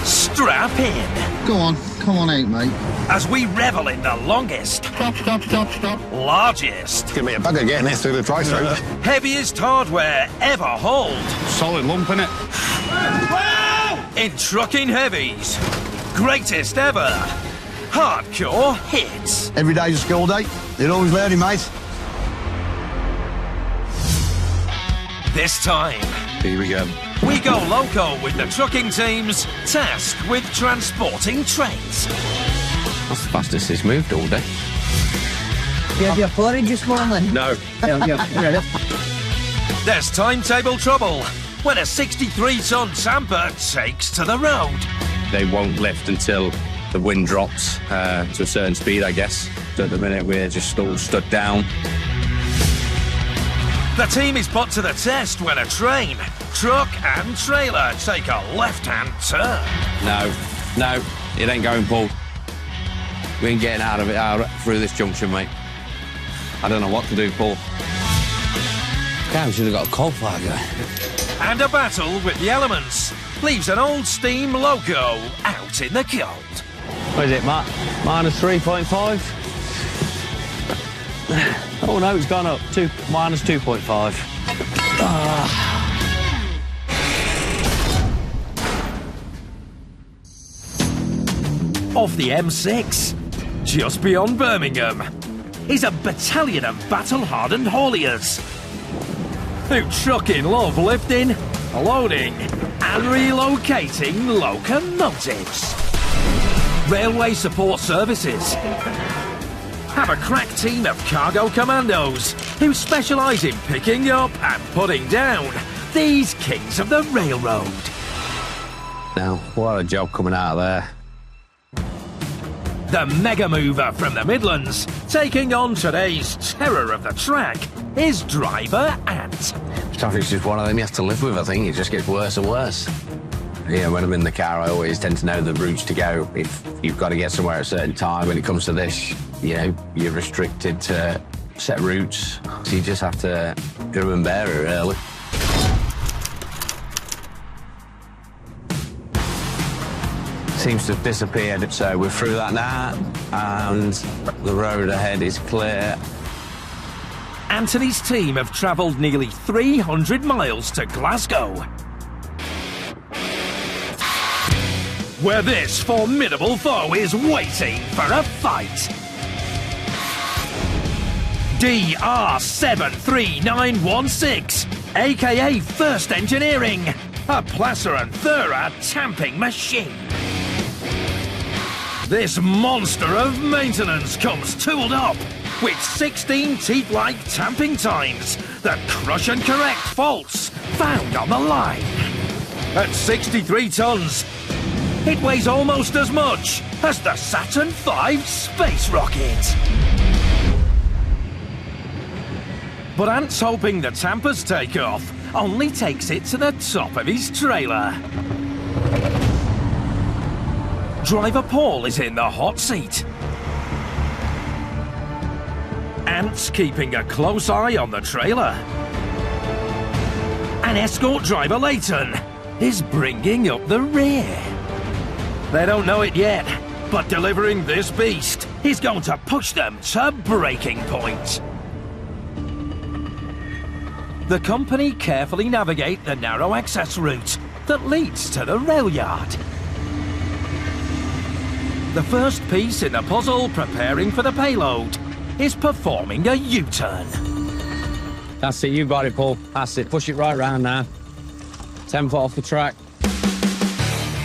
Strap in. Go on, come on out, mate. As we revel in the longest, Stop. largest, It's going to be a bugger getting this through the drive-thru. heaviest hardware ever hauled Solid lump, innit? in trucking heavies. Greatest ever. Hardcore hits. Every day's a school day. You're always learning, mate. This time, Here we go. we go loco with the trucking teams tasked with transporting trains. That's the fastest he's moved all day. You have your porridge this morning? No. There's timetable trouble when a 63-ton tamper takes to the road. They won't lift until the wind drops to a certain speed, I guess. So at the minute, we're just all stood down. The team is put to the test when a train, truck and trailer take a left-hand turn. No, it ain't going, Paul. We ain't getting out of it through this junction, mate. I don't know what to do, Paul. God, we should have got a coal fire going. And a battle with the elements leaves an old steam loco out in the cold. What is it, Matt? Minus 3.5? Oh no, it's gone up. Minus 2.5. Off the M6, just beyond Birmingham, is a battalion of battle-hardened hauliers who trucking love lifting, loading and relocating locomotives. Railway Support Services have a crack team of cargo commandos who specialise in picking up and putting down these kings of the railroad. Now, what a job coming out of there. The mega mover from the Midlands, taking on today's terror of the track, is Driver Ant. Traffic's just one of them you have to live with, I think. It just gets worse and worse. Yeah, when I'm in the car, I always tend to know the routes to go. If you've got to get somewhere at a certain time, when it comes to this, you know, you're restricted to set routes. So you just have to grin and bear it, really. Seems to have disappeared, so we're through that now, and the road ahead is clear. Anthony's team have travelled nearly 300 miles to Glasgow, where this formidable foe is waiting for a fight. DR73916, aka First Engineering, a placer and thorough tamping machine. This monster of maintenance comes tooled up with 16 teeth-like tamping tines that crush and correct faults found on the line. At 63 tons, it weighs almost as much as the Saturn V space rocket. But Ant's hoping the Tampa's takeoff only takes it to the top of his trailer. Driver Paul is in the hot seat. Ant's keeping a close eye on the trailer. And escort driver Leighton is bringing up the rear. They don't know it yet, but delivering this beast is going to push them to breaking point. The company carefully navigate the narrow access route that leads to the rail yard. The first piece in the puzzle preparing for the payload is performing a U-turn. That's it, you got it, Paul. That's it, push it right round now. 10 foot off the track.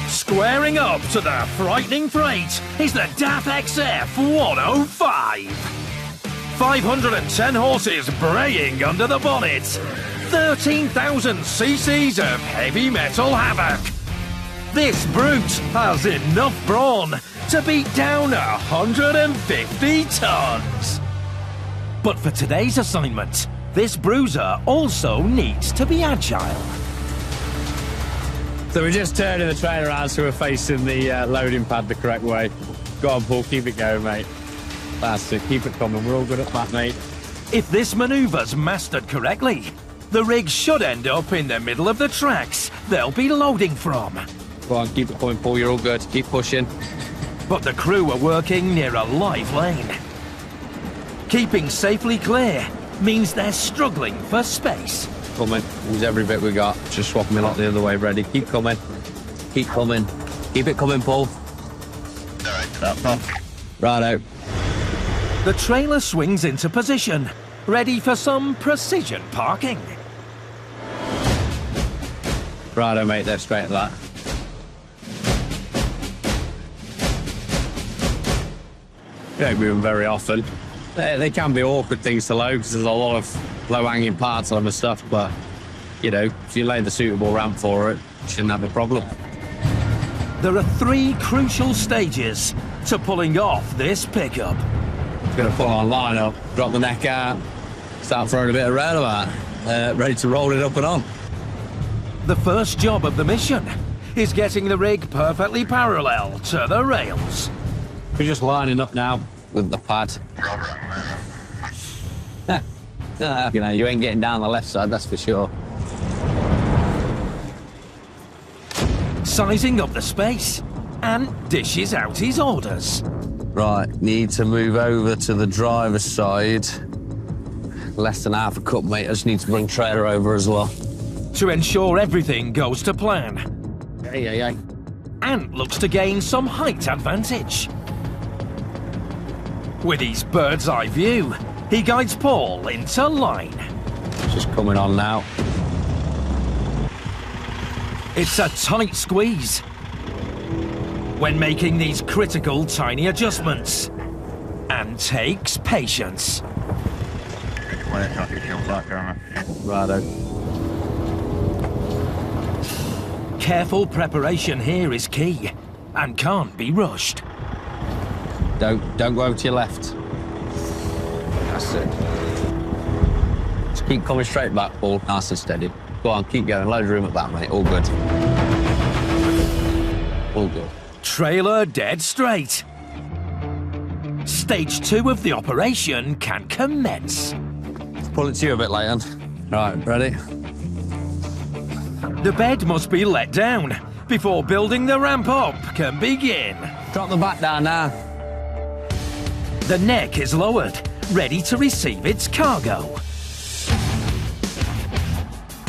Squaring up to the frightening freight is the DAF XF 105. 510 horses braying under the bonnet. 13,000 cc's of heavy metal havoc. This brute has enough brawn to beat down 150 tons. But for today's assignment, this bruiser also needs to be agile. So we're just turning the trailer around so we're facing the loading pad the correct way. Go on, Paul, keep it going, mate. That's it, keep it coming. We're all good at that, mate. If this manoeuvre's mastered correctly, the rig should end up in the middle of the tracks they'll be loading from. Go on, keep it coming, Paul. You're all good. Keep pushing. But the crew are working near a live lane. Keeping safely clear means they're struggling for space. Coming. Use every bit we got. Just swap me lot the other way. Ready. Keep coming. Keep coming. Keep it coming, Paul. Right out. The trailer swings into position, ready for some precision parking. Righto, mate. They're straight at that. You don't move them very often. They can be awkward things to load because there's a lot of low-hanging parts on them and stuff, but, you know, if you lay the suitable ramp for it, you shouldn't have a problem. There are 3 crucial stages to pulling off this pickup. Going to put on line up, drop the neck out, start throwing a bit of roundabout, ready to roll it up and on. The first job of the mission is getting the rig perfectly parallel to the rails. We're just lining up now with the pad. You know, you ain't getting down the left side, that's for sure. Sizing up the space and dishes out his orders. Right, need to move over to the driver's side. Less than half a cup, mate. I just need to bring trailer over as well. To ensure everything goes to plan. Hey. And looks to gain some height advantage. With his bird's eye view, he guides Paul into line. Just coming on now. It's a tight squeeze when making these critical tiny adjustments, and takes patience. Righto. Careful preparation here is key and can't be rushed. Don't go over to your left. That's it. Just keep coming straight back, Paul. Nice and steady. Go on, keep going. Load of room at that, mate. All good. All good. Trailer dead straight. Stage 2 of the operation can commence. Pull it to you a bit, Leighton. Right, ready? The bed must be let down before building the ramp up can begin. Drop the back down now. The neck is lowered, ready to receive its cargo.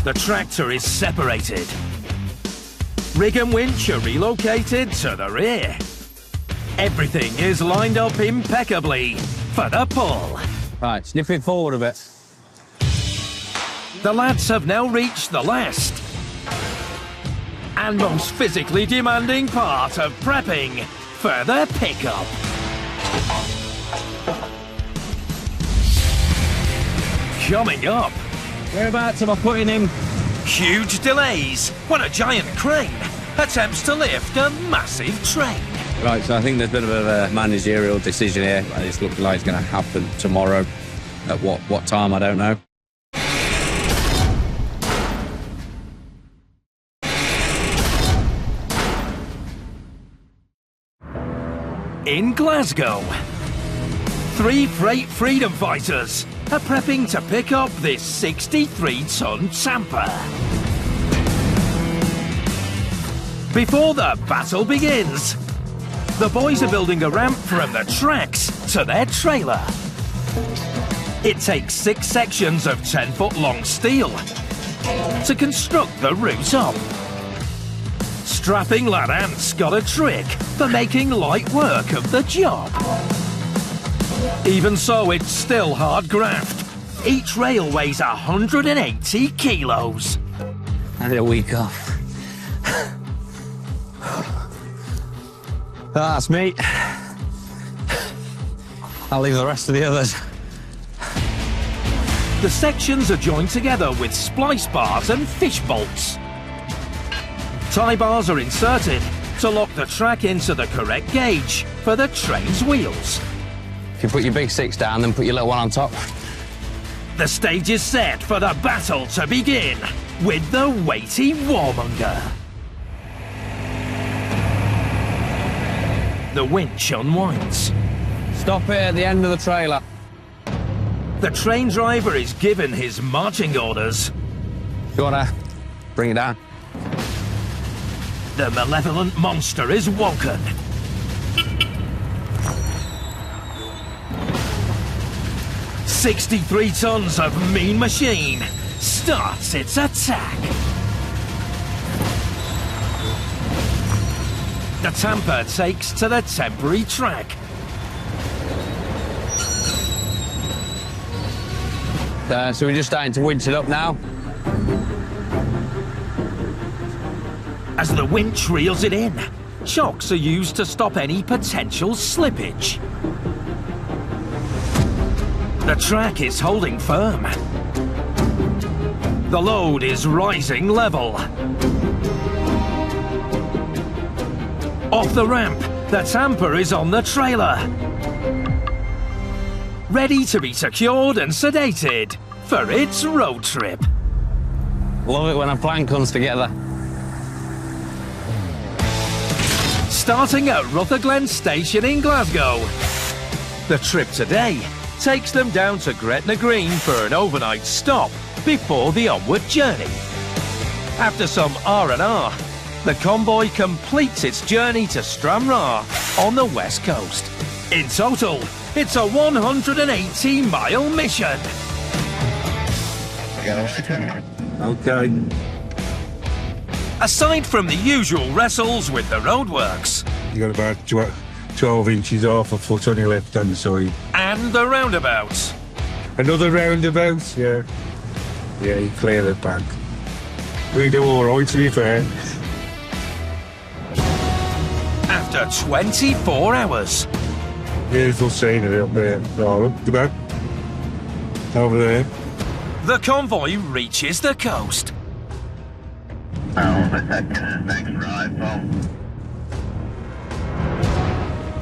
The tractor is separated. Rig and winch are relocated to the rear. Everything is lined up impeccably for the pull. Right, snip it forward a bit. The lads have now reached the last and most physically demanding part of prepping for the pickup. Coming up, Whereabouts am I putting him? huge delays when a giant crane attempts to lift a massive train. Right, so I think there's a bit of a managerial decision here. It's looking like it's going to happen tomorrow. At what time, I don't know. In Glasgow, 3 freight freedom fighters are prepping to pick up this 63-ton Tampa. Before the battle begins, the boys are building a ramp from the tracks to their trailer. It takes 6 sections of 10-foot-long steel to construct the route up. Strapping lad Ant's got a trick for making light work of the job. Even so, it's still hard graft. Each rail weighs 180 kilos. I need a week off. That's me. I'll leave the rest of the others. The sections are joined together with splice bars and fish bolts. Tie bars are inserted to lock the track into the correct gauge for the train's wheels. If you put your big 6 down, then put your little one on top. The stage is set for the battle to begin with the weighty warmonger. The winch unwinds. Stop it at the end of the trailer. The train driver is given his marching orders. You wanna bring it down? The malevolent monster is woken. "63 tons of mean machine starts its attack." The tamper takes to the temporary track. So we're just starting to winch it up now. As the winch reels it in, shocks are used to stop any potential slippage. The track is holding firm. The load is rising level. Off the ramp, the tamper is on the trailer. Ready to be secured and sedated for its road trip. Love it when a plan comes together. Starting at Rutherglen Station in Glasgow. The trip today takes them down to Gretna Green for an overnight stop before the onward journey. After some R&R, the convoy completes its journey to Stranraer on the west coast. In total, it's a 180-mile mission. Okay. Aside from the usual wrestles with the roadworks You got about 12 inches off a foot on your left-hand side. and the roundabouts, Another roundabout, yeah. Yeah, you clear it back. We do all right, to be fair. after 24 hours, Beautiful scenery up there. Oh, look, about over there. the convoy reaches the coast.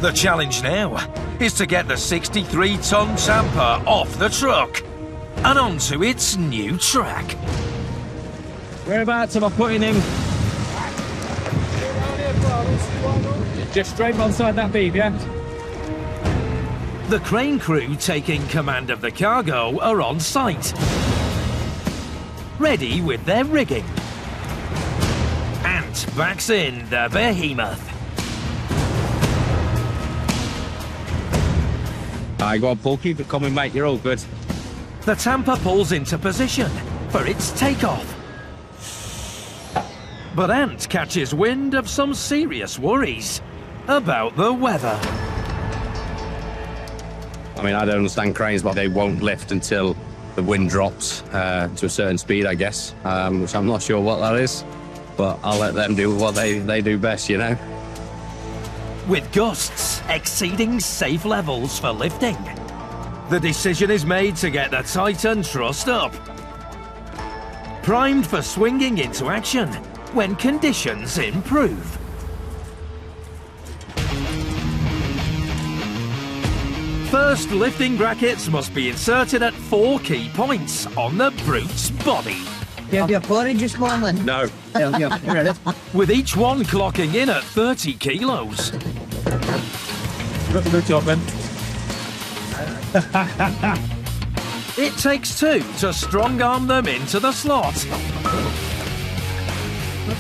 The challenge now is to get the 63-ton tamper off the truck and onto its new track. Whereabouts am I putting him? Just straight alongside that beam, yeah? The crane crew taking command of the cargo are on site, ready with their rigging. Ant backs in the behemoth. I go on, Paul, keep it coming, mate, you're all good. The tamper pulls into position for its takeoff. But Ant catches wind of some serious worries about the weather. I mean, I don't understand cranes, but they won't lift until the wind drops to a certain speed, I guess, which I'm not sure what that is, but I'll let them do what they do best, you know? With gusts exceeding safe levels for lifting, the decision is made to get the Titan trussed up, primed for swinging into action when conditions improve. First, lifting brackets must be inserted at 4 key points on the brute's body, Do you have your porridge this morning? No. Yeah, ready? with each one clocking in at 30 kilos. Good job, man. It takes 2 to strong-arm them into the slot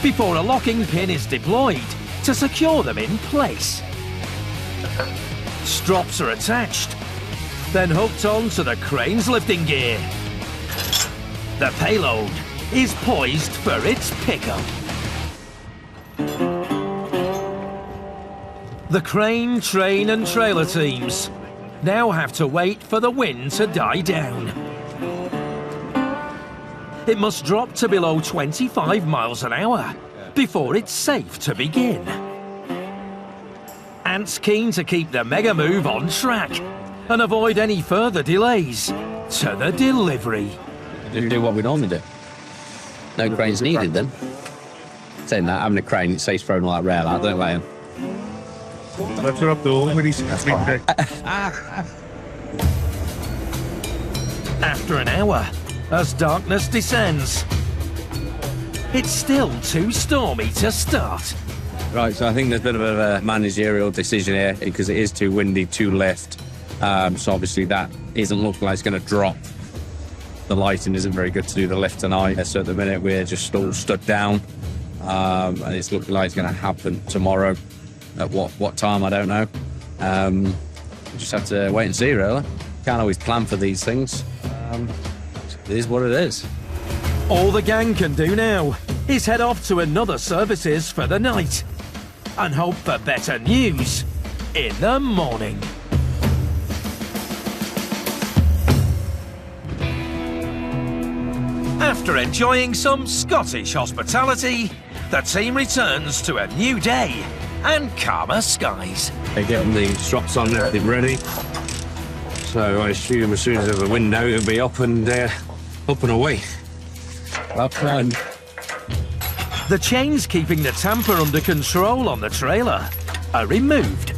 before a locking pin is deployed to secure them in place. Strops are attached, then hooked onto the crane's lifting gear. The payload is poised for its pickup. The crane, train and trailer teams now have to wait for the wind to die down. It must drop to below 25 miles an hour before it's safe to begin. Ant's keen to keep the mega move on track and avoid any further delays to the delivery. Do what we normally do. No cranes needed then. Saying that, having a crane, it saves throwing all that rail out, don't they? Let's up the hole with his After an hour, as darkness descends, it's still too stormy to start. Right, so I think there's a bit of a managerial decision here because it is too windy to lift. So obviously that isn't looking like it's going to drop. The lighting isn't very good to do the lift tonight. So at the minute we're just all stood down. and it's looking like it's going to happen tomorrow. At what time, I don't know. We just have to wait and see, really. Can't always plan for these things. It is what it is. All the gang can do now is head off to another services for the night and hope for better news in the morning. After enjoying some Scottish hospitality, the team returns to a new day and calmer skies. They're getting the straps on, everything ready. So I assume as soon as there's a window, it'll be up and away. That's fine. The chains keeping the tamper under control on the trailer are removed.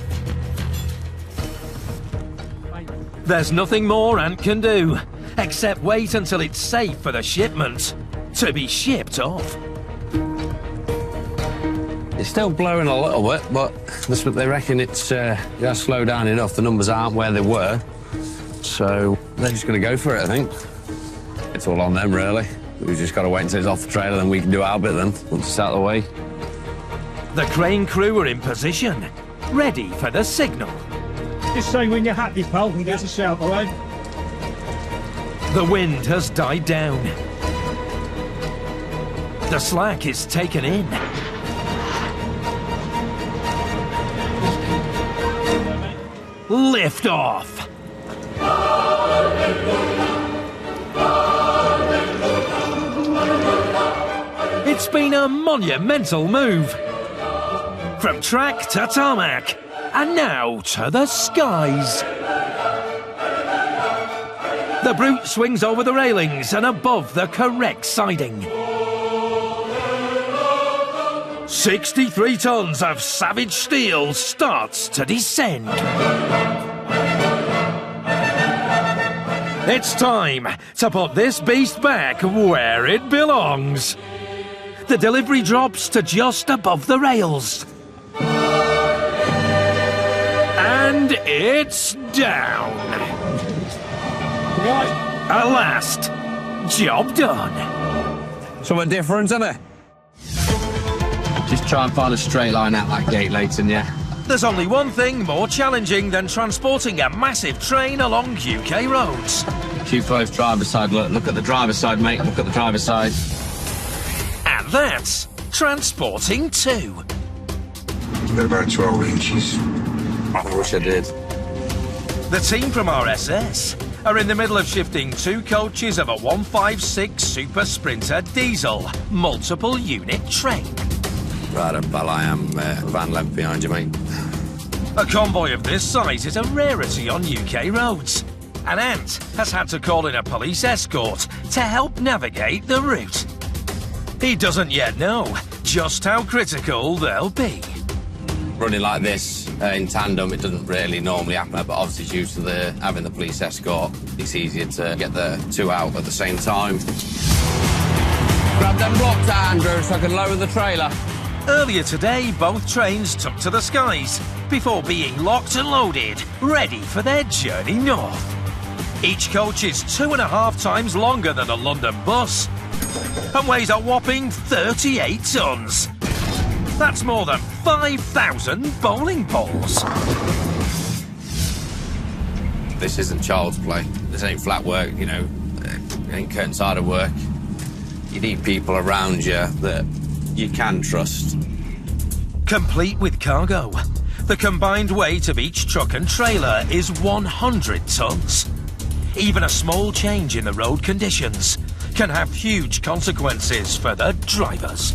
There's nothing more Ant can do, except wait until it's safe for the shipment to be shipped off. It's still blowing a little bit, but they reckon it's going to slow down enough. The numbers aren't where they were. So they're just going to go for it, I think. It's all on them, really. We've just got to wait until it's off the trailer, then we can do our bit then, once it's out of the way. The crane crew are in position, ready for the signal. Just say when you're happy, pal, and get a shout, all right? The wind has died down. The slack is taken in. Lift off. It's been a monumental move. From track to tarmac, and now to the skies. The Brute swings over the railings and above the correct siding. 63 tons of savage steel starts to descend. It's time to put this beast back where it belongs. The delivery drops to just above the rails. And it's down. At last, job done. Something different, isn't it? Just try and find a straight line out that gate, Leighton, yeah? There's only one thing more challenging than transporting a massive train along UK roads. Keep both driver's side. Look at the driver's side, mate. Look at the driver's side. And that's transporting two. They're about 12 inches. I wish I did. The team from RSS are in the middle of shifting two coaches of a 156 Super Sprinter diesel multiple unit train. Right up, pal, I am van length behind you, mate. A convoy of this size is a rarity on UK roads. And Ant has had to call in a police escort to help navigate the route. He doesn't yet know just how critical they'll be. Running like this in tandem, it doesn't really normally happen, but obviously due to having the police escort, it's easier to get the two out at the same time. Grab them blocks, Andrew, so I can lower the trailer. Earlier today, both trains took to the skies before being locked and loaded, ready for their journey north. Each coach is 2.5 times longer than a London bus and weighs a whopping 38 tons. That's more than 5,000 bowling balls. This isn't child's play. This ain't flat work, you know. It ain't curtain side of work. You need people around you that you can trust. Complete with cargo. The combined weight of each truck and trailer is 100 tons. Even a small change in the road conditions can have huge consequences for the drivers.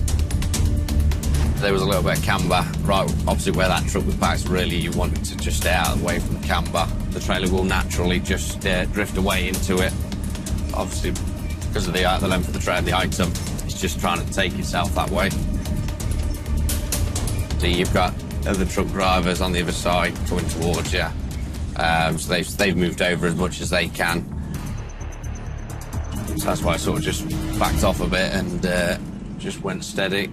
There was a little bit of camber right opposite where that truck was parked. Really, you want it to just stay out of the way from the camber. The trailer will naturally just drift away into it. Obviously, because of the length of the trailer, the item, it's just trying to take itself that way. So you've got other truck drivers on the other side coming towards you. So they've moved over as much as they can. So that's why I sort of just backed off a bit and just went steady.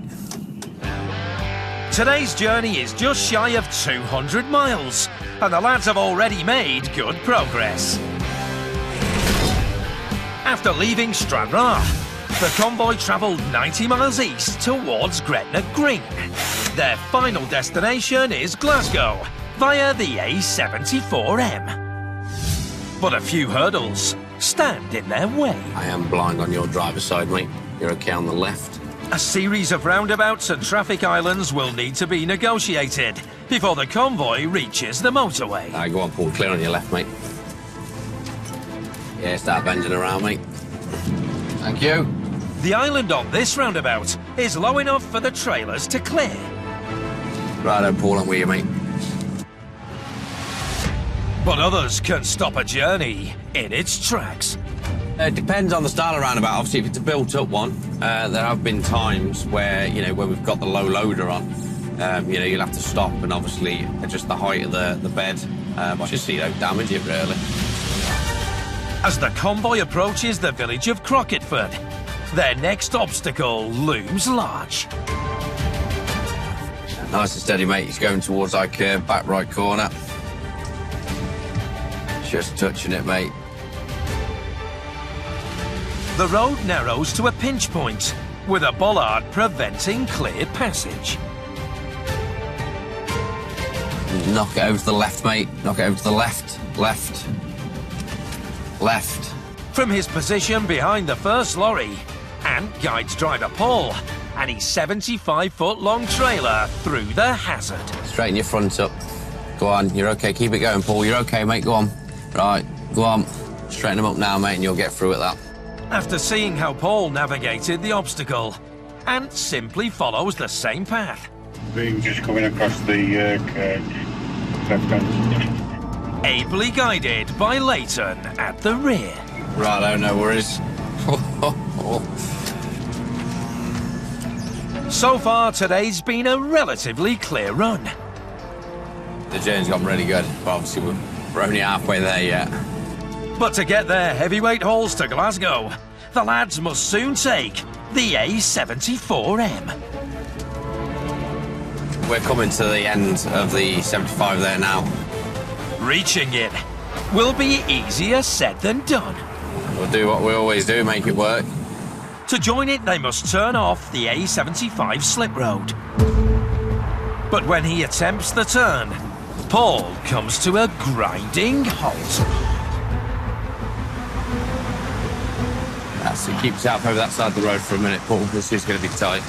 Today's journey is just shy of 200 miles, and the lads have already made good progress. After leaving Stranraer, The convoy travelled 90 miles east towards Gretna Green. Their final destination is Glasgow, via the A74M. But a few hurdles stand in their way. I am blind on your driver's side, mate. You're okay on the left. A series of roundabouts and traffic islands will need to be negotiated before the convoy reaches the motorway. Go on, Paul. Clear on your left, mate. Yeah, start bending around, mate. Thank you. The island on this roundabout is low enough for the trailers to clear. Right then, Paul, I'm with you, mate. But others can stop a journey in its tracks. It depends on the style of roundabout. Obviously, if it's a built-up one, there have been times where, when we've got the low loader on, you'll have to stop and obviously adjust the height of the bed. Just so you don't damage it, really. As the convoy approaches the village of Crocketford, their next obstacle looms large. Nice and steady, mate. He's going towards our curve, back right corner. Just touching it, mate. The road narrows to a pinch point, with a bollard preventing clear passage. Knock it over to the left, mate. Knock it over to the left. Left. Left. From his position behind the first lorry, Ant guides driver Paul and his 75-foot-long trailer through the hazard. Straighten your front up. Go on, you're okay. Keep it going, Paul. You're okay, mate. Go on. Right, go on. Straighten them up now, mate, and you'll get through it, that. After seeing how Paul navigated the obstacle, Ant simply follows the same path. Being just coming across the left-hand. Ably guided by Leighton at the rear. Righto, no worries. So far, today's been a relatively clear run. The journey's gone really good, but obviously we're only halfway there yet. But to get their heavyweight hauls to Glasgow, the lads must soon take the A74M. We're coming to the end of the 75 there now. Reaching it will be easier said than done. We'll do what we always do, make it work. To join it, they must turn off the A75 slip road. But when he attempts the turn, Paul comes to a grinding halt. That's it. Keep yourself over that side of the road for a minute, Paul. This is going to be tight.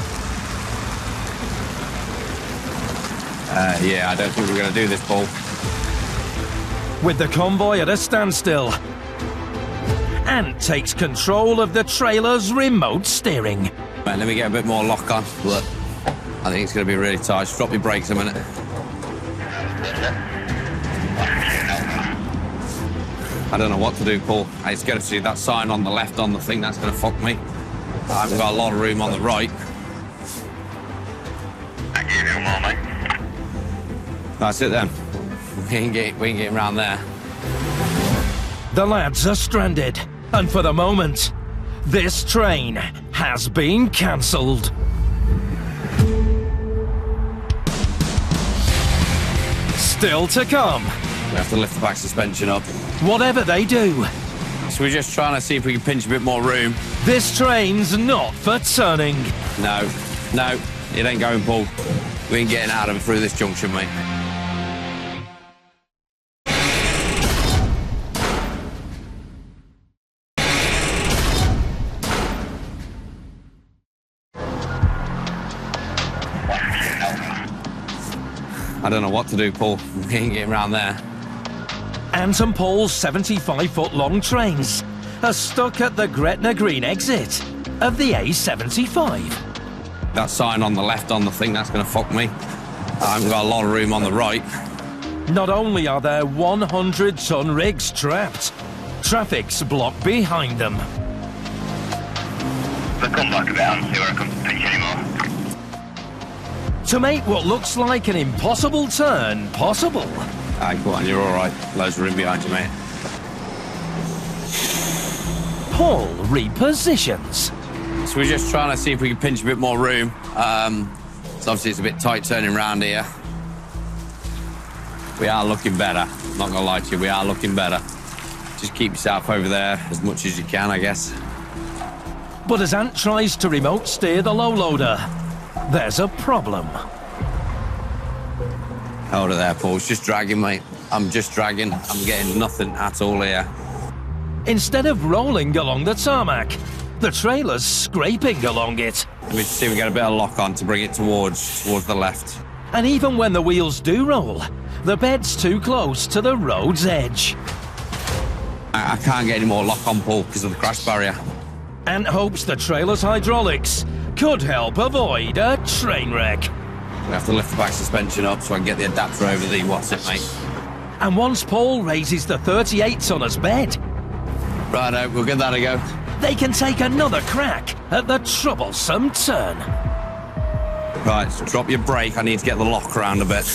Yeah, I don't think we're going to do this, Paul. With the convoy at a standstill, Ant takes control of the trailer's remote steering. Right, let me get a bit more lock on. Look, I think it's going to be really tight. Just drop your brakes a minute. I don't know what to do, Paul. It's going to see that sign on the left on the thing. That's going to fuck me. I haven't got a lot of room on the right. That's it then. We ain't getting around there. The lads are stranded, and for the moment, this train has been cancelled. Still to come. We have to lift the back suspension up. Whatever they do, So we're just trying to see if we can pinch a bit more room. this train's not for turning. No, it ain't going, Paul. We ain't getting out of it through this junction, mate. I don't know what to do, Paul. We ain't getting around there. Ant and Paul's 75-foot-long trains are stuck at the Gretna Green exit of the A75. That sign on the left on the thing, that's going to fuck me. I haven't got a lot of room on the right. Not only are there 100-ton rigs trapped, traffic's blocked behind them. They'll come back down, see where I can pinch anymore. To make what looks like an impossible turn possible, Go on, you're all right. Loads of room behind you, mate. Paul repositions. So we're just trying to see if we can pinch a bit more room. So obviously it's a bit tight turning round here. We are looking better. Not gonna lie to you, we are looking better. Just keep yourself over there as much as you can, I guess. But as Ant tries to remote steer the low loader, there's a problem. Hold it there, Paul. It's just dragging, mate. I'm just dragging. I'm getting nothing at all here. Instead of rolling along the tarmac, the trailer's scraping along it. Let me see if we get a bit of lock on to bring it towards the left. And even when the wheels do roll, the bed's too close to the road's edge. I can't get any more lock on, Paul, because of the crash barrier. Ant hopes the trailer's hydraulics could help avoid a train wreck. We have to lift the back suspension up so I can get the adapter over the what's it, mate. And once Paul raises the 38-tonner's bed, Righto, we'll give that a go. they can take another crack at the troublesome turn. Right, so drop your brake. I need to get the lock around a bit.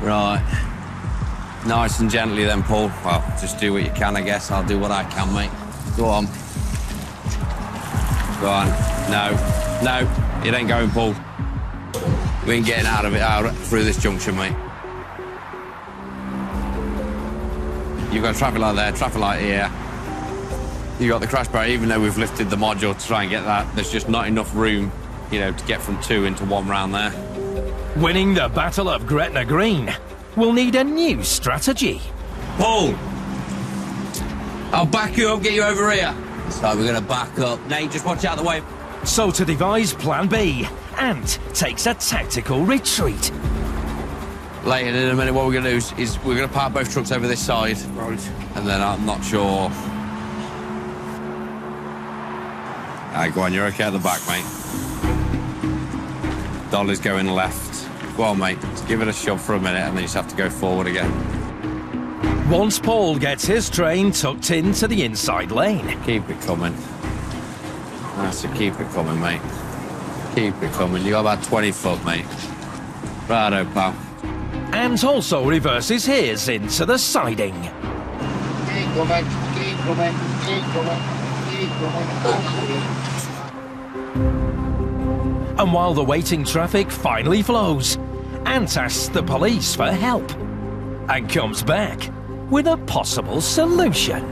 Right. Nice and gently then, Paul. Well, just do what you can, I guess. I'll do what I can, mate. Go on. Go on. No, it ain't going, Paul. We ain't getting out of it through this junction, mate. You've got a traffic light there, traffic light here. You got the crash barrier, even though we've lifted the module to try and get that, there's just not enough room, you know, to get from 2 into 1 round there. Winning the Battle of Gretna Green will need a new strategy. Paul! I'll back you up, get you over here. So we're going to back up. Nate, just watch out the way. So to devise Plan B, Ant takes a tactical retreat. Later in a minute, what we're going to do is we're going to park both trucks over this side. Right. And then I'm not sure. Alright, go on, you're okay at the back, mate. Dolly's going left. Go on, mate. Just give it a shove for a minute and then you just have to go forward again. Once Paul gets his train tucked into the inside lane, Keep it coming. That's it, keep it coming, mate. Keep it coming. You got about 20 foot, mate. Righto, pal. Ant also reverses his into the siding. Keep coming, keep coming, keep coming, keep coming. And while the waiting traffic finally flows, Ant asks the police for help and comes back with a possible solution.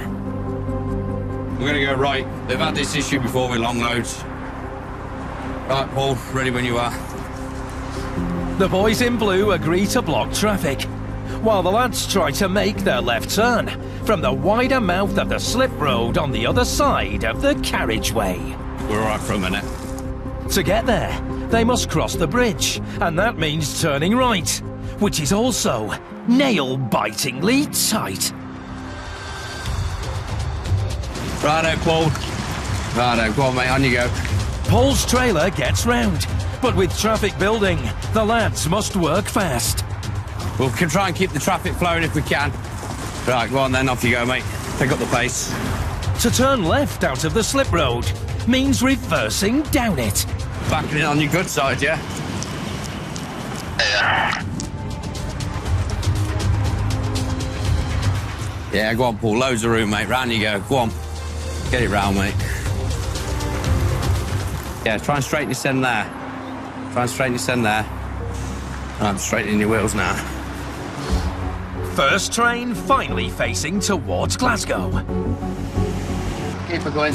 We're going to go right. They've had this issue before with long loads. Right, Paul, ready when you are. The boys in blue agree to block traffic, while the lads try to make their left turn from the wider mouth of the slip road on the other side of the carriageway. We're all right for a minute. To get there, they must cross the bridge, and that means turning right, which is also nail-bitingly tight. Righto, Paul. Righto, go on, mate, on you go. Paul's trailer gets round, but with traffic building, the lads must work fast. We can try and keep the traffic flowing if we can. Right, go on then, off you go, mate. Pick up the pace. To turn left out of the slip road means reversing down it. Backing it on your good side, yeah? Yeah, go on, Paul. Loads of room, mate. Round you go. Go on. Get it round, mate. Yeah, try and straighten your send there. Try and straighten your send there. I'm straightening your wheels now. First train finally facing towards Glasgow. Keep it going.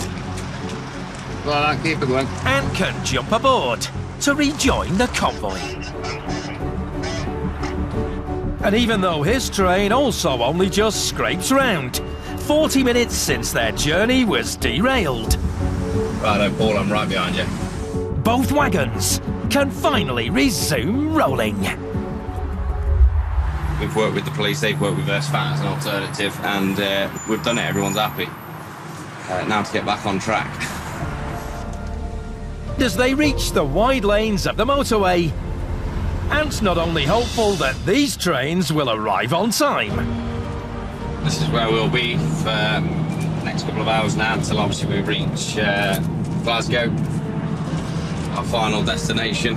Go on, keep it going. And can jump aboard to rejoin the convoy. And even though his train also only just scrapes round, 40 minutes since their journey was derailed, Righto, Paul, I'm right behind you. both wagons can finally resume rolling. We've worked with the police, they've worked with us, found as an alternative, and we've done it, everyone's happy. Now to get back on track. As they reach the wide lanes of the motorway, Ant's not only hopeful that these trains will arrive on time. This is where we'll be for the next couple of hours now until obviously we reach Glasgow, our final destination.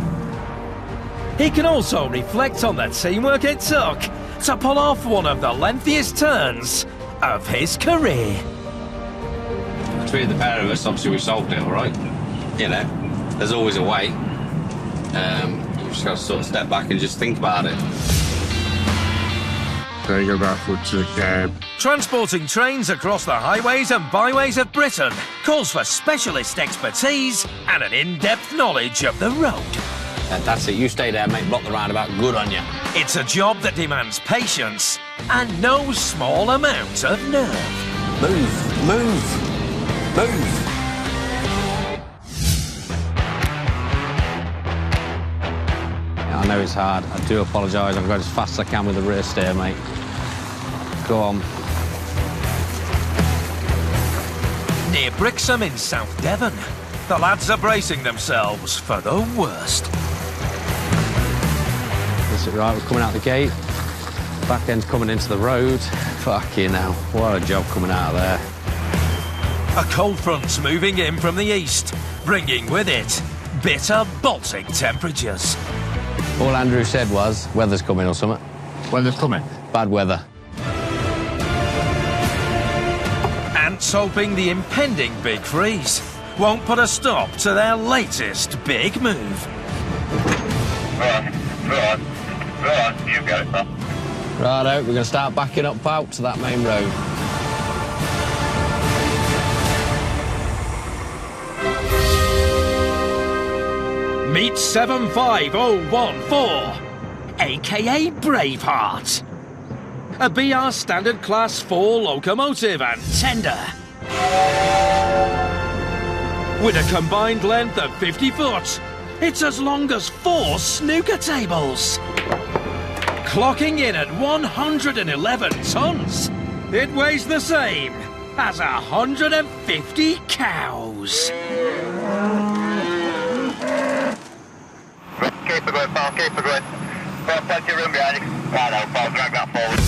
He can also reflect on the teamwork it took to pull off one of the lengthiest turns of his career. Between the pair of us, obviously we solved it, all right? You know, there's always a way. You just got to sort of step back and just think about it. Take a barefoot to the cab. Transporting trains across the highways and byways of Britain calls for specialist expertise and an in-depth knowledge of the road. That's it. You stay there, mate. Block the roundabout. Good on you. It's a job that demands patience and no small amount of nerve. Move, move, move. Yeah, I know it's hard. I do apologise. I'm going as fast as I can with the rear steer, mate. Go on. Near Brixham in South Devon, the lads are bracing themselves for the worst. Is it right? We're coming out the gate. Back end's coming into the road. Fucking hell. What a job coming out of there. A cold front's moving in from the east, bringing with it bitter Baltic temperatures. All Andrew said was, weather's coming or something. Weather's coming. Bad weather. Ants hoping the impending big freeze won't put a stop to their latest big move. Right, you've got it, pal. Righto, we're going to start backing up out to that main road. Meet 75014, aka Braveheart. A BR Standard Class 4 locomotive and tender. With a combined length of 50 foot, it's as long as 4 snooker tables. Clocking in at 111 tons, it weighs the same as 150 cows. Keep it going, pal, keep it going. Got plenty of room behind you. Right now, pal, drag that forward.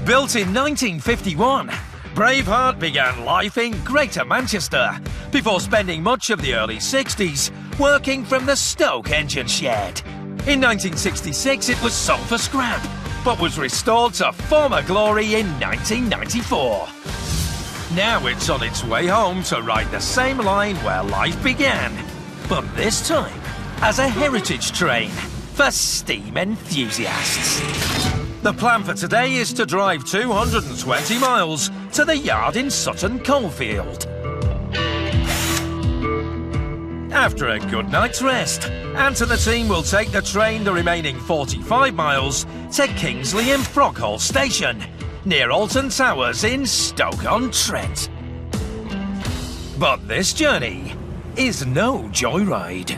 Built in 1951, Braveheart began life in Greater Manchester before spending much of the early 60s working from the Stoke engine shed. In 1966, it was sold for scrap, but was restored to former glory in 1994. Now it's on its way home to ride the same line where life began, but this time as a heritage train for steam enthusiasts. The plan for today is to drive 220 miles to the yard in Sutton Coldfield. After a good night's rest, Ant and the team will take the train the remaining 45 miles to Kingsley and Froghall Station, near Alton Towers in Stoke-on-Trent. But this journey is no joyride.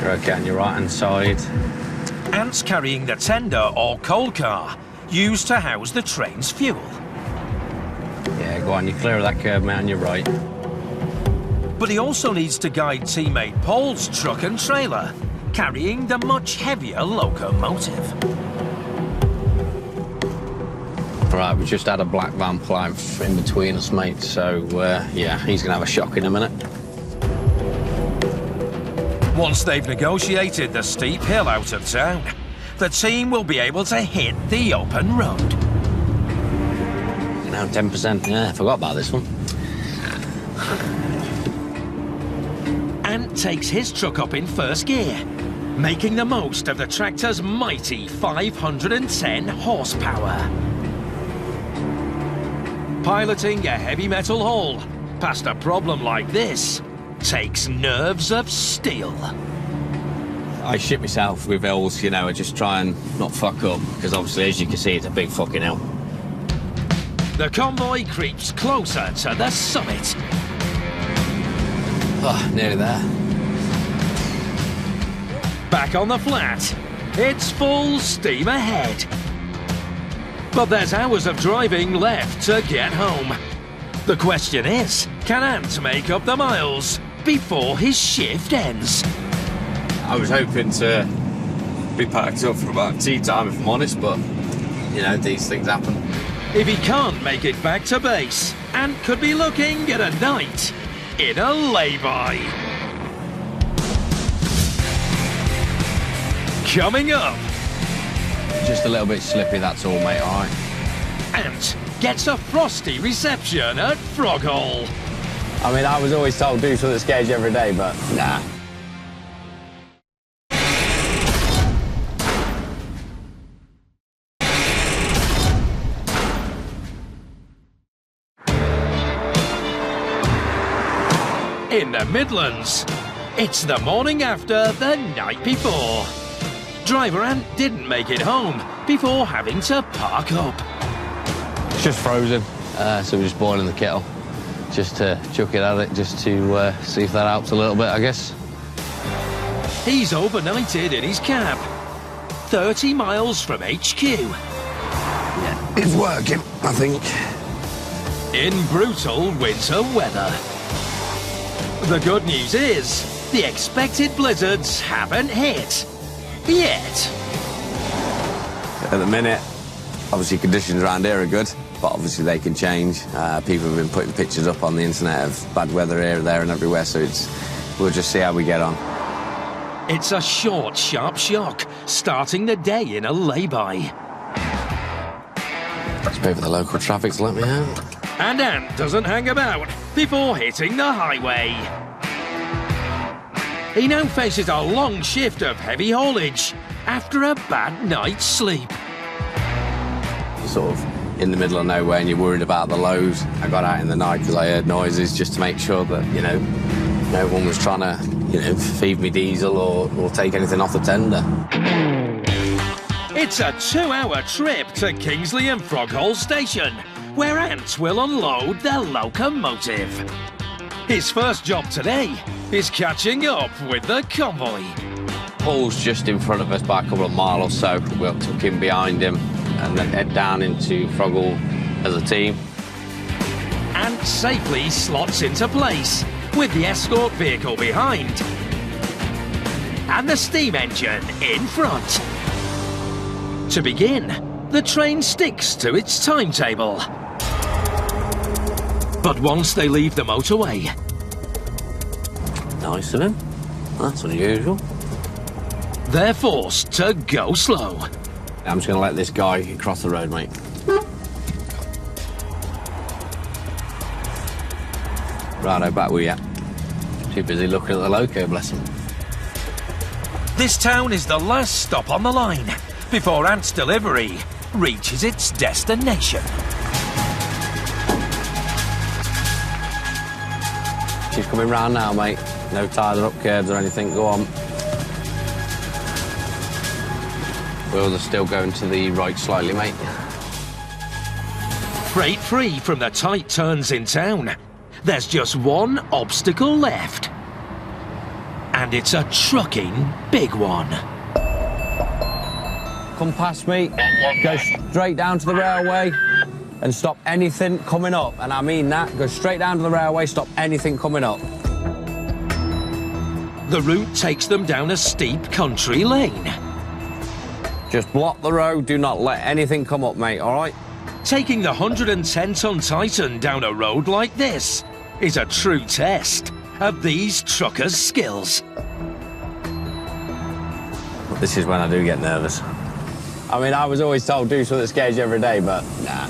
You're okay on your right-hand side. Ant's carrying the tender or coal car used to house the train's fuel. Yeah, go on, you're clear of that curve, mate, on your right. But he also needs to guide teammate Paul's truck and trailer, carrying the much heavier locomotive. Right, we just had a black van plough in between us, mate, so, yeah, he's going to have a shock in a minute. Once they've negotiated the steep hill out of town, the team will be able to hit the open road. You know, 10%, yeah, I forgot about this one. Ant takes his truck up in first gear, making the most of the tractor's mighty 510 horsepower. Piloting a heavy metal haul past a problem like this takes nerves of steel. I shit myself with hills, you know, I just try and not fuck up, because obviously, as you can see, it's a big fucking hill. The convoy creeps closer to the summit. Oh, nearly there. Back on the flat, it's full steam ahead. But there's hours of driving left to get home. The question is, can Ant make up the miles before his shift ends? I was hoping to be packed up for about tea time, if I'm honest, but, you know, these things happen. If he can't make it back to base, Ant could be looking at a night in a lay-by. Coming up, Just a little bit slippy, that's all, mate, all right? Ant gets a frosty reception at Froghall. I mean, I was always told do something that scares you every day, but nah. in the Midlands. It's the morning after the night before. Driver Ant didn't make it home before having to park up. It's just frozen, so we're just boiling the kettle. Just to chuck it at it, just to see if that helps a little bit, I guess. He's overnighted in his cab, 30 miles from HQ. Yeah, it's working, I think. In brutal winter weather. The good news is, the expected blizzards haven't hit. Yet. At the minute, obviously conditions around here are good, but obviously they can change. People have been putting pictures up on the internet of bad weather here, there and everywhere, so we'll just see how we get on. It's a short, sharp shock, starting the day in a lay-by. Let's wait for the local traffic to let me out. And Ant doesn't hang about before hitting the highway. He now faces a long shift of heavy haulage after a bad night's sleep. Sort of in the middle of nowhere and you're worried about the load. I got out in the night because I heard noises just to make sure that, you know, no one was trying to, you know, feed me diesel or take anything off the tender. It's a 2-hour trip to Kingsley and Froghole Station, where Ant will unload the locomotive. His first job today is catching up with the convoy. Paul's just in front of us by a couple of miles or so. We'll tuck in behind him and then head down into Froghole as a team. Ant safely slots into place with the escort vehicle behind and the steam engine in front. To begin, the train sticks to its timetable. But once they leave the motorway... Nice of him. That's unusual. They're forced to go slow. I'm just going to let this guy cross the road, mate. Righto, back with you. Too busy looking at the loco, bless him. This town is the last stop on the line before Ant's delivery reaches its destination. She's coming round now, mate. No tied up curves or anything. Go on. Wheels are still going to the right slightly, mate. Freight free from the tight turns in town. There's just one obstacle left. And it's a trucking big one. Come past me, go straight down to the railway and stop anything coming up. And I mean that, go straight down to the railway, stop anything coming up. The route takes them down a steep country lane. Just block the road, do not let anything come up, mate, all right? Taking the 110-ton Titan down a road like this is a true test of these truckers' skills. This is when I do get nervous. I mean, I was always told do something that scares you every day, but nah.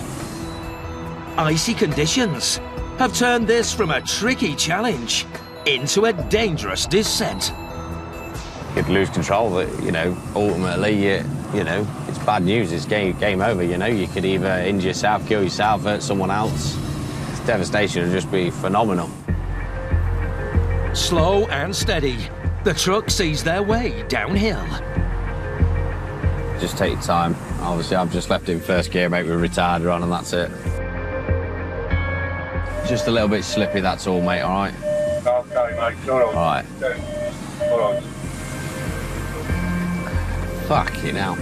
Icy conditions have turned this from a tricky challenge into a dangerous descent. You could lose control, but, you know, ultimately, you know, it's bad news. It's game over, you know. You could either injure yourself, kill yourself, hurt someone else. It's devastation would just be phenomenal. Slow and steady, the truck sees their way downhill. Just take your time. Obviously, I've just left it in first gear, mate, with retarder on, and that's it. Just a little bit slippy, that's all, mate, all right? Okay, mate, all right. All right. Fucking hell.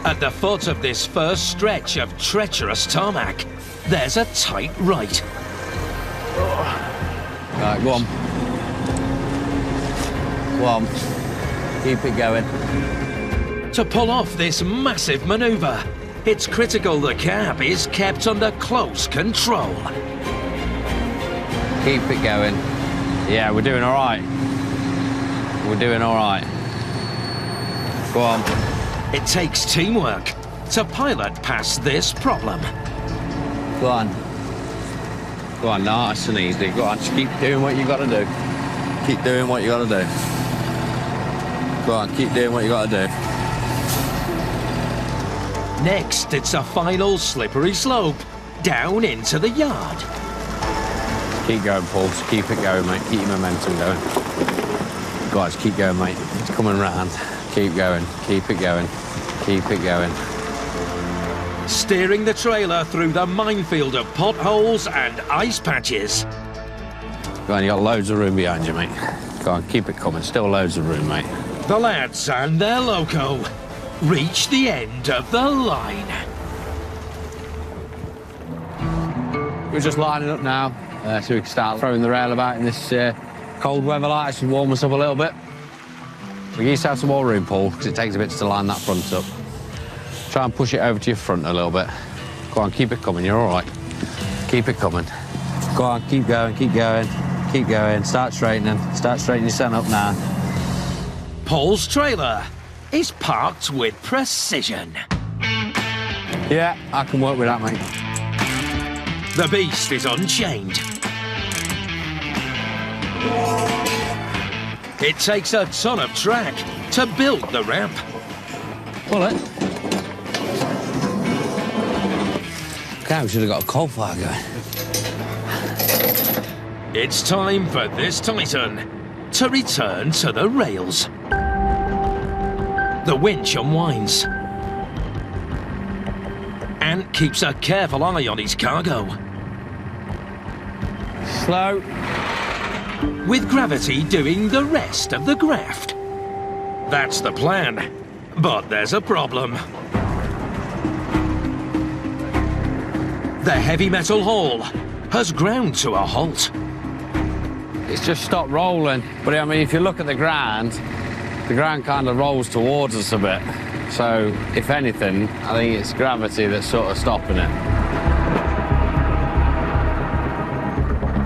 At the foot of this first stretch of treacherous tarmac, there's a tight right. Right, go on. Go on. Keep it going. To pull off this massive manoeuvre, it's critical the cab is kept under close control. Keep it going. Yeah, we're doing all right. We're doing all right. Go on. It takes teamwork to pilot past this problem. Go on. Go on, nice and easy. Go on, just keep doing what you got to do. Keep doing what you got to do. Go on, keep doing what you got to do. Next, it's a final slippery slope down into the yard. Keep going, Paul. Just keep it going, mate. Keep your momentum going. Guys, keep going, mate. It's coming round. Keep going. Keep it going. Keep it going. Steering the trailer through the minefield of potholes and ice patches. Go on, you got loads of room behind you, mate. Go on, keep it coming. Still loads of room, mate. The lads and their loco reach the end of the line. We're just lining up now, so we can start throwing the rail about in this cold weather like this and warm us up a little bit. We used to have some more room, Paul, because it takes a bit to line that front up. Try and push it over to your front a little bit. Go on, keep it coming, you're all right. Keep it coming. Go on, keep going, keep going, keep going. Start straightening your stand up now. Paul's trailer is parked with precision. Yeah, I can work with that, mate. The beast is unchained. It takes a ton of track to build the ramp. Pull it. Okay, we should have got a coal fire going. It's time for this Titan to return to the rails. The winch unwinds. Ant keeps a careful eye on his cargo. Slow. With gravity doing the rest of the graft. That's the plan, but there's a problem. The heavy metal haul has ground to a halt. It's just stopped rolling. But I mean, if you look at the ground kind of rolls towards us a bit. So, if anything, I think it's gravity that's sort of stopping it.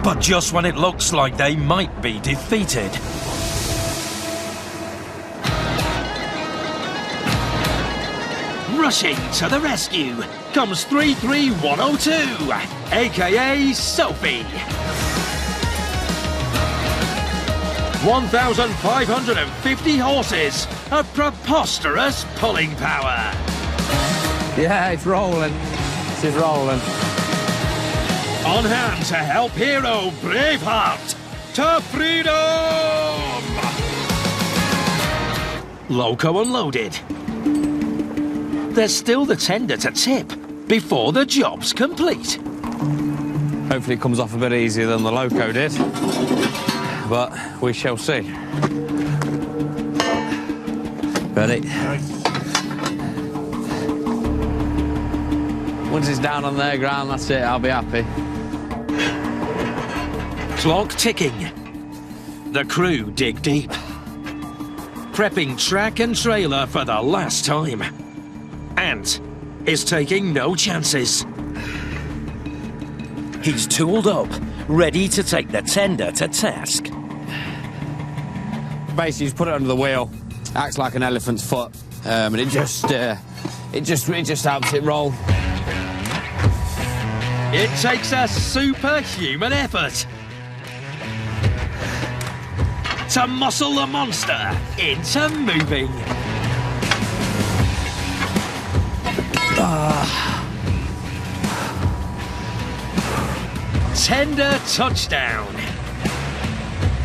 But just when it looks like they might be defeated. Rushing to the rescue comes 33102, aka Sophie. 1,550 horses of preposterous pulling power. Yeah, it's rolling. It is rolling. On hand to help hero Braveheart to freedom! Loco unloaded. There's still the tender to tip before the job's complete. Hopefully it comes off a bit easier than the Loco did. But we shall see. Ready? Once it's down on their ground, that's it, I'll be happy. Clock ticking. The crew dig deep. Prepping track and trailer for the last time. Ant is taking no chances. He's tooled up, ready to take the tender to task. Basically, just put it under the wheel. Acts like an elephant's foot, and it just helps it roll. It takes a superhuman effort to muscle the monster into moving. Tender touchdown.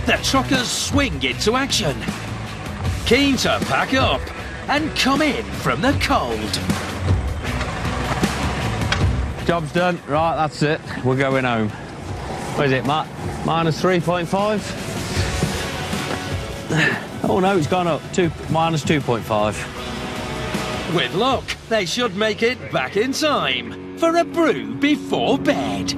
The truckers swing into action, keen to pack up and come in from the cold. Job's done. Right, that's it. We're going home. What is it, Matt? Minus 3.5? Oh no, it's gone up. Minus 2.5. With luck, they should make it back in time for a brew before bed.